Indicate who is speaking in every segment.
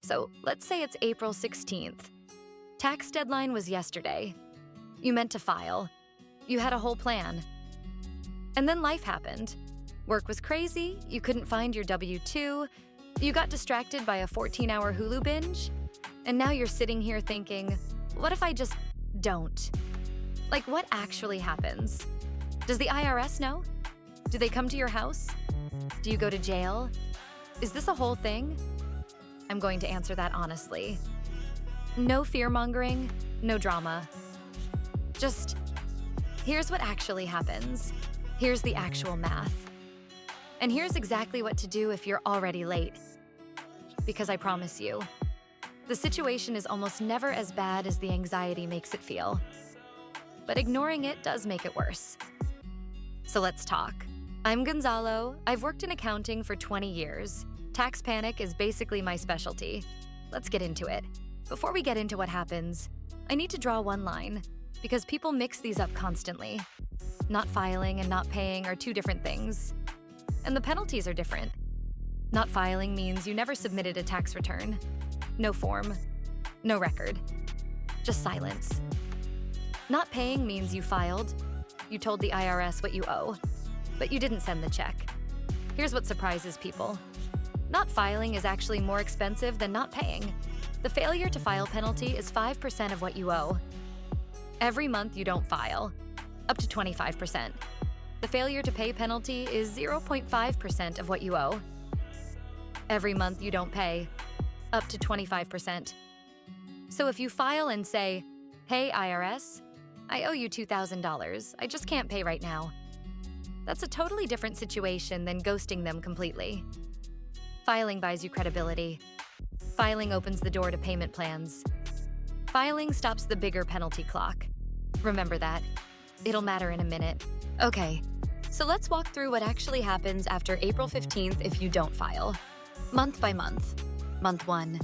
Speaker 1: So let's say it's April 16th. Tax deadline was yesterday. You meant to file. You had a whole plan. And then life happened. Work was crazy, you couldn't find your W-2, you got distracted by a 14-hour Hulu binge, and now you're sitting here thinking, what if I just don't? Like, what actually happens? Does the IRS know? Do they come to your house? Do you go to jail? Is this a whole thing? I'm going to answer that honestly. No fear-mongering, no drama. Just, here's what actually happens. Here's the actual math. And here's exactly what to do if you're already late. Because I promise you, the situation is almost never as bad as the anxiety makes it feel. But ignoring it does make it worse. So let's talk. I'm Gonzalo. I've worked in accounting for 20 years. Tax panic is basically my specialty. Let's get into it. Before we get into what happens, I need to draw one line, because people mix these up constantly. Not filing and not paying are two different things. And the penalties are different. Not filing means you never submitted a tax return. No form, no record, just silence. Not paying means you filed, you told the IRS what you owe, but you didn't send the check. Here's what surprises people. Not filing is actually more expensive than not paying. The failure to file penalty is 5% of what you owe. Every month you don't file, up to 25%. The failure to pay penalty is 0.5% of what you owe. Every month you don't pay, up to 25%. So if you file and say, "Hey IRS, I owe you $2,000, I just can't pay right now," that's a totally different situation than ghosting them completely. Filing buys you credibility. Filing opens the door to payment plans. Filing stops the bigger penalty clock. Remember that. It'll matter in a minute. Okay, so let's walk through what actually happens after April 15th if you don't file. Month by month. Month 1.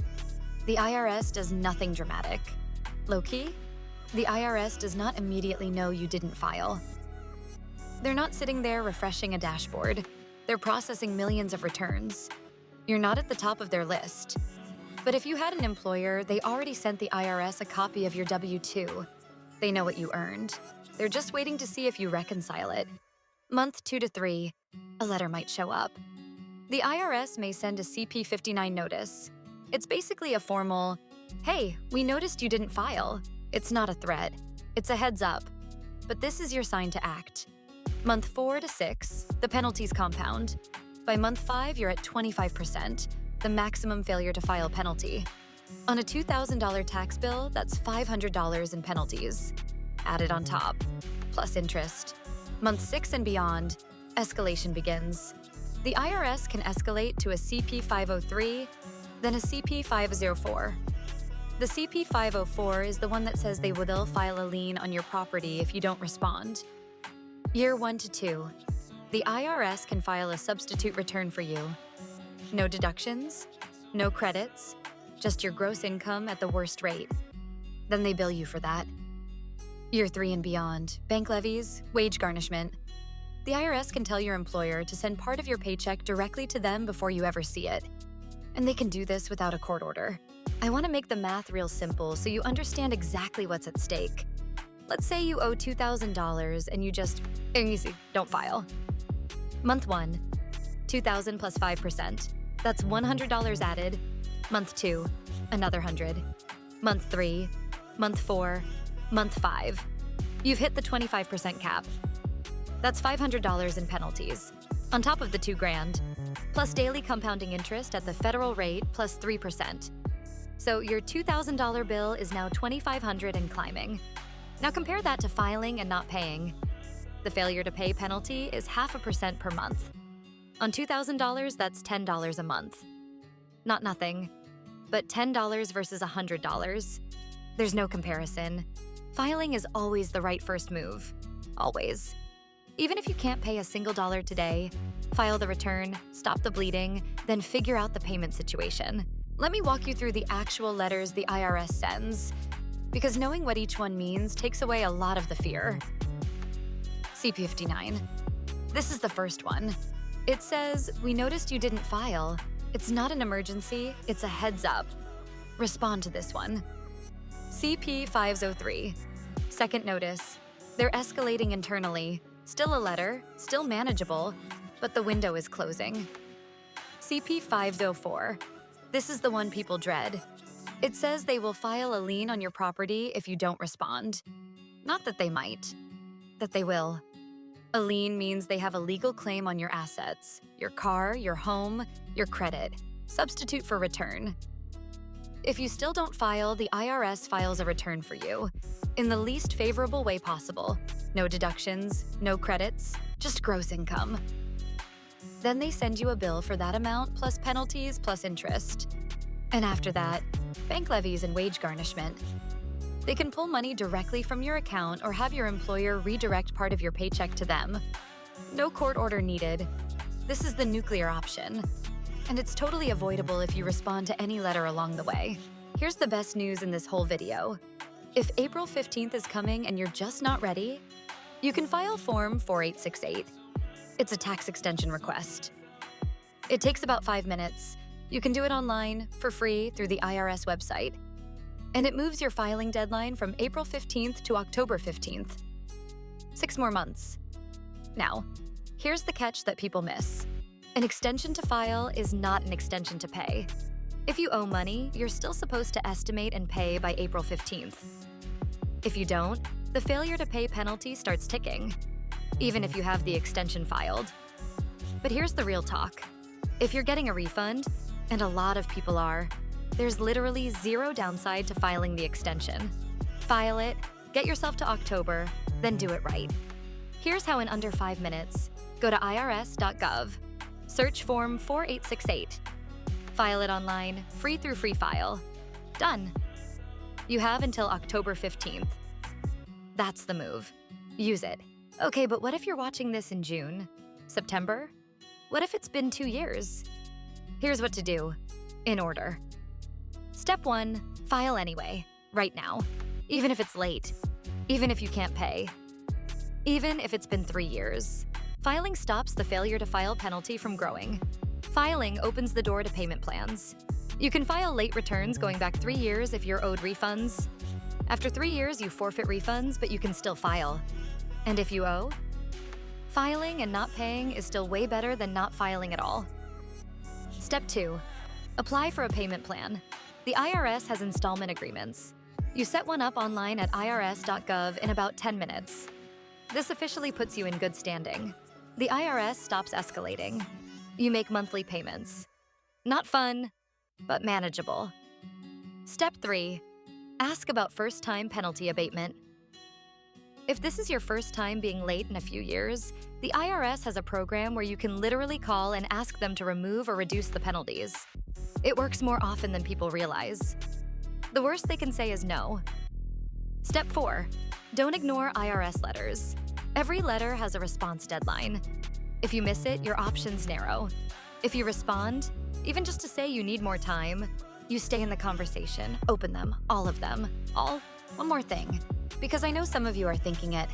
Speaker 1: The IRS does nothing dramatic. Low-key, the IRS does not immediately know you didn't file. They're not sitting there refreshing a dashboard. They're processing millions of returns. You're not at the top of their list. But if you had an employer, they already sent the IRS a copy of your W-2. They know what you earned. They're just waiting to see if you reconcile it. Month 2 to 3, a letter might show up. The IRS may send a CP-59 notice. It's basically a formal, "Hey, we noticed you didn't file." It's not a threat. It's a heads up. But this is your sign to act. Month 4 to 6, the penalties compound. By month 5, you're at 25%, the maximum failure to file penalty. On a $2,000 tax bill, that's $500 in penalties. Added on top, plus interest. Month 6 and beyond, escalation begins. The IRS can escalate to a CP-503, then a CP-504. The CP-504 is the one that says they will file a lien on your property if you don't respond. Year 1 to 2, the IRS can file a substitute return for you. No deductions, no credits, just your gross income at the worst rate. Then they bill you for that. Year 3 and beyond, bank levies, wage garnishment. The IRS can tell your employer to send part of your paycheck directly to them before you ever see it. And they can do this without a court order. I want to make the math real simple so you understand exactly what's at stake. Let's say you owe $2,000 and you don't file. Month 1, $2,000 plus 5%. That's $100 added. Month 2, another 100. Month 3, month 4, month 5. You've hit the 25% cap. That's $500 in penalties, on top of the $2,000, plus daily compounding interest at the federal rate plus 3%. So your $2,000 bill is now $2,500 and climbing. Now compare that to filing and not paying. The failure to pay penalty is 0.5% per month. On $2,000, that's $10 a month. Not nothing, but $10 versus $100. There's no comparison. Filing is always the right first move. Always. Even if you can't pay a single dollar today, file the return, stop the bleeding, then figure out the payment situation. Let me walk you through the actual letters the IRS sends, because knowing what each one means takes away a lot of the fear. CP-59. This is the first one. It says, "We noticed you didn't file. It's not an emergency, it's a heads up. Respond to this one. CP 503. Second notice. They're escalating internally. Still a letter, still manageable, but the window is closing. CP 504. This is the one people dread. It says they will file a lien on your property if you don't respond. Not that they might, that they will. A lien means they have a legal claim on your assets, your car, your home, your credit. Substitute for return. If you still don't file, the IRS files a return for you, in the least favorable way possible. No deductions, no credits, just gross income. Then they send you a bill for that amount plus penalties plus interest. And after that, bank levies and wage garnishment. They can pull money directly from your account or have your employer redirect part of your paycheck to them. No court order needed. This is the nuclear option. And it's totally avoidable if you respond to any letter along the way. Here's the best news in this whole video. If April 15th is coming and you're just not ready, you can file Form 4868. It's a tax extension request. It takes about 5 minutes. You can do it online, for free, through the IRS website. And it moves your filing deadline from April 15th to October 15th. 6 more months. Now, here's the catch that people miss. An extension to file is not an extension to pay. If you owe money, you're still supposed to estimate and pay by April 15th. If you don't, the failure to pay penalty starts ticking, even if you have the extension filed. But here's the real talk. If you're getting a refund, and a lot of people are, there's literally zero downside to filing the extension. File it, get yourself to October, then do it right. Here's how in under 5 minutes. Go to irs.gov. Search Form 4868. File it online, free through Free File. Done. You have until October 15th. That's the move. Use it. Okay, but what if you're watching this in June? September? What if it's been 2 years? Here's what to do, in order. Step 1, file anyway, right now. Even if it's late. Even if you can't pay. Even if it's been 3 years. Filing stops the failure to file penalty from growing. Filing opens the door to payment plans. You can file late returns going back 3 years if you're owed refunds. After 3 years, you forfeit refunds, but you can still file. And if you owe? Filing and not paying is still way better than not filing at all. Step 2, apply for a payment plan. The IRS has installment agreements. You set one up online at irs.gov in about 10 minutes. This officially puts you in good standing. The IRS stops escalating. You make monthly payments. Not fun, but manageable. Step 3, ask about first-time penalty abatement. If this is your first time being late in a few years, the IRS has a program where you can literally call and ask them to remove or reduce the penalties. It works more often than people realize. The worst they can say is no. Step 4, don't ignore IRS letters. Every letter has a response deadline. If you miss it, your options narrow. If you respond, even just to say you need more time, you stay in the conversation, open them, all of them. One more thing, because I know some of you are thinking it.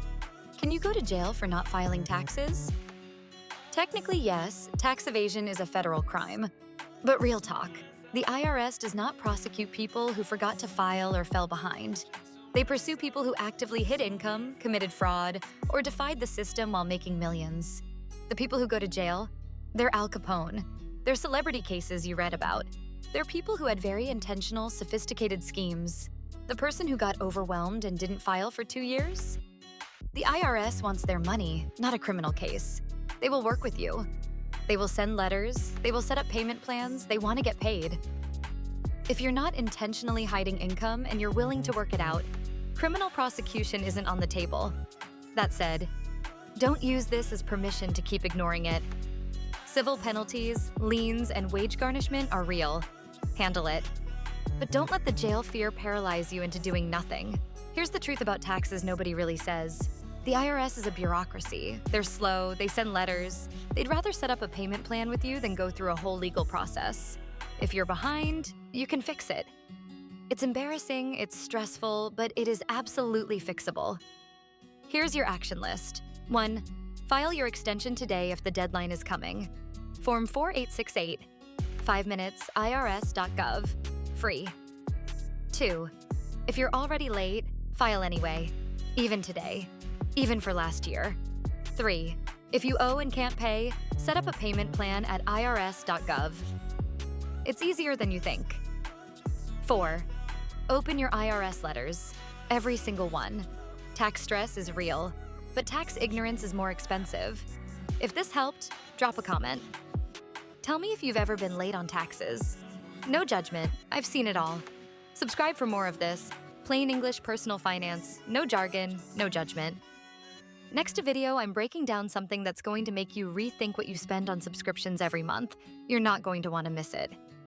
Speaker 1: Can you go to jail for not filing taxes? Technically, yes, tax evasion is a federal crime. But real talk, the IRS does not prosecute people who forgot to file or fell behind. They pursue people who actively hid income, committed fraud, or defied the system while making millions. The people who go to jail, they're Al Capone. They're celebrity cases you read about. They're people who had very intentional, sophisticated schemes. The person who got overwhelmed and didn't file for 2 years? The IRS wants their money, not a criminal case. They will work with you. They will send letters, they will set up payment plans, they want to get paid. If you're not intentionally hiding income and you're willing to work it out, criminal prosecution isn't on the table. That said, don't use this as permission to keep ignoring it. Civil penalties, liens, and wage garnishment are real. Handle it. But don't let the jail fear paralyze you into doing nothing. Here's the truth about taxes nobody really says. The IRS is a bureaucracy. They're slow, they send letters. They'd rather set up a payment plan with you than go through a whole legal process. If you're behind, you can fix it. It's embarrassing, it's stressful, but it is absolutely fixable. Here's your action list. 1. File your extension today if the deadline is coming. Form 4868. 5 minutes, irs.gov. Free. 2. If you're already late, file anyway, even today, even for last year. 3. If you owe and can't pay, set up a payment plan at irs.gov. It's easier than you think. 4. Open your IRS letters, every single one. Tax stress is real, but tax ignorance is more expensive. If this helped, drop a comment. Tell me if you've ever been late on taxes. No judgment, I've seen it all. Subscribe for more of this. Plain English personal finance, no jargon, no judgment. Next video, I'm breaking down something that's going to make you rethink what you spend on subscriptions every month. You're not going to want to miss it.